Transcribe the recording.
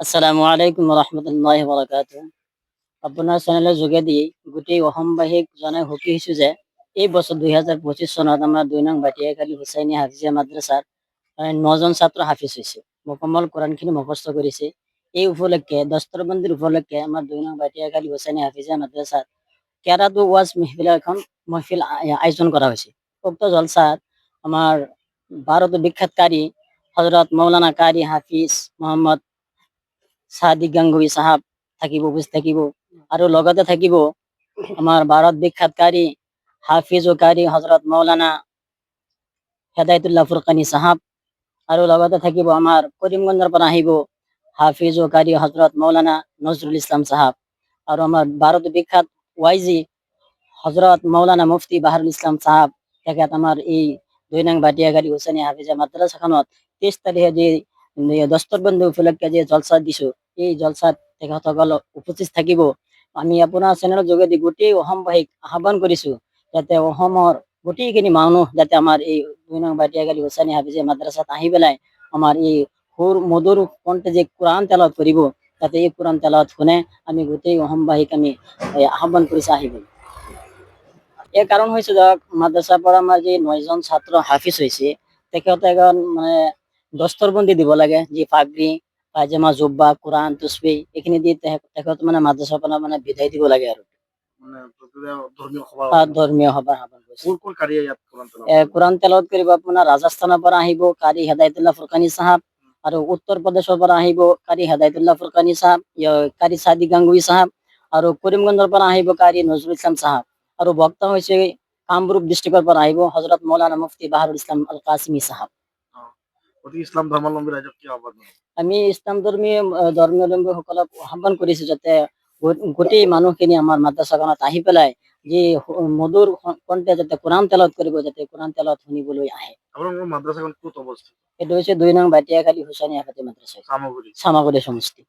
আসসালামু আলাইকুম রহমতুল্লাহ বরকাত। আপোনাৰ চেনেলৰ যোগেদি গোটেই অসমবাসীক জনাই সুখী হৈছো যে এই বছৰ 2025 চনত আমাৰ 2 নং বাটিয়াকালী হুচাইনী হাফিজিয়া মাদ্ৰাছাৰ 9জন ছাত্ৰ হাফিজ হৈছে, মুকম্মল কোৰাণখিনি মুখস্থ কৰিছে। এই উপলক্ষে দস্তৰবন্দীৰ উপলক্ষে আমাৰ 2 নং বাটিয়াকালী হুচাইনী হাফিজিয়া মাদ্ৰাছাত কেৰাটো ওয়াজ মেহফিল এখন মহফিল আয়োজন করা হয়েছে। উক্ত জলসাত আমার ভারতের বিখ্যাত কারি হজরত মৌলানা কারি হাফিজ মোহাম্মদ সাদিক গাঙ্গুহি সাহাব উপস্থিত থাকিব। আৰু লগতে থাকিব আমাৰ ভাৰত বিখ্যাত কারি হাফিজ ও কারি হজরত মৌলানা হেদায়তুল্লাহ ফুরকানি সাহাব। আৰু লগতে থাকিব আমাৰ কৰিমগঞ্জৰ পৰা আহিব হাফিজ ও কারি হজরত মৌলানা নজরুল ইসলাম সাহাব। আৰু আমাৰ ভারতের বিখ্যাত ওয়াইজি হজরত মৌলানা মুফতি বাহারুল ইসলাম সাহাব তেখেত আমাৰ এই 2 নং বাটিয়াকালী হুচাইনী হাফিজিয়া মাদ্ৰাছাখনত 23 তাৰিখে যে দস্তৰবন্দী উপলক্ষে যে জলসা দিছো, এই জলসাত তেখেতসকল উপস্থিত থাকিব। আমি আপোনাৰ চেনেলৰ যোগেদি গোটেই অসমবাসীক আহ্বান কৰিছো যাতে অসমৰ গোটেইখিনি মানুহ যাতে আমাৰ এই 2 নং বাটিয়াকালী হুচাইনী হাফিজিয়া মাদ্ৰাছাত আহি পেলাই আমাৰ এই সুৰ মধুৰ কণ্ঠে যে কোরআন তেলাওয়াত কৰিব, যাতে এই কোরআন তেলাওয়াত শুনে আমি গোটেই অসমবাসীক আমি আহ্বান কৰিছো আহিব। এর কারণ হয়েছে ধৰক মাদ্রাসাৰ পৰা আমাৰ যে 9জন ছাত্ৰ হাফিজ হৈছে, তেখেতে এখন মানে দস্তৰবন্দী দিব লাগে, যি পাগড়ি পায়জামা জুব্বা কোরআন তসবি এইখিনি দি তেখেত মানে মাদ্রাসাৰ পৰা মানে বিদায় দিব লাগে আৰু ধৰ্মীয় সভা আহ্বান কৰিছে। কোরআন তেলাওয়াত কৰিব আপোনাৰ ৰাজস্থানৰ পৰা আহিব কারি হেদায়তুল্লাহ ফুরকানি সাহাব, আৰু উত্তৰ প্ৰদেশৰ পৰা আহিব কারি হেদায়তুল্লাহ ফুরকানি সাহাব, কারি সাদিক গাঙ্গুহি সাহাব, আৰু কৰিমগঞ্জৰ পৰা আহিব কারি নজরুল ইসলাম সাহাব। আৰু বক্তা হৈছে কামৰূপ ডিস্ট্রিক্টৰ পৰা আহিব হজরত মৌলানা মুফতি বাহারুল ইসলাম আল কাসিমি সাহাব। আমি ইসলাম ধৰ্মীয়লম্বীসকলক আহ্বান কৰিছো যাতে গোটেই মানুহখিনি আমাৰ মাদ্ৰাছাখনত আহি পেলাই যে মধুৰ কণ্ঠে যাতে কোরআন তেলাওয়াত কৰিব, যাতে কোরআন তেলাওয়াত শুনিবলৈ আহে। এইটো হৈছে 2 নং বাটিয়াকালী হুচাইনী হাফিজিয়া মাদ্রাসা, সামাগুড়ি সমষ্টি।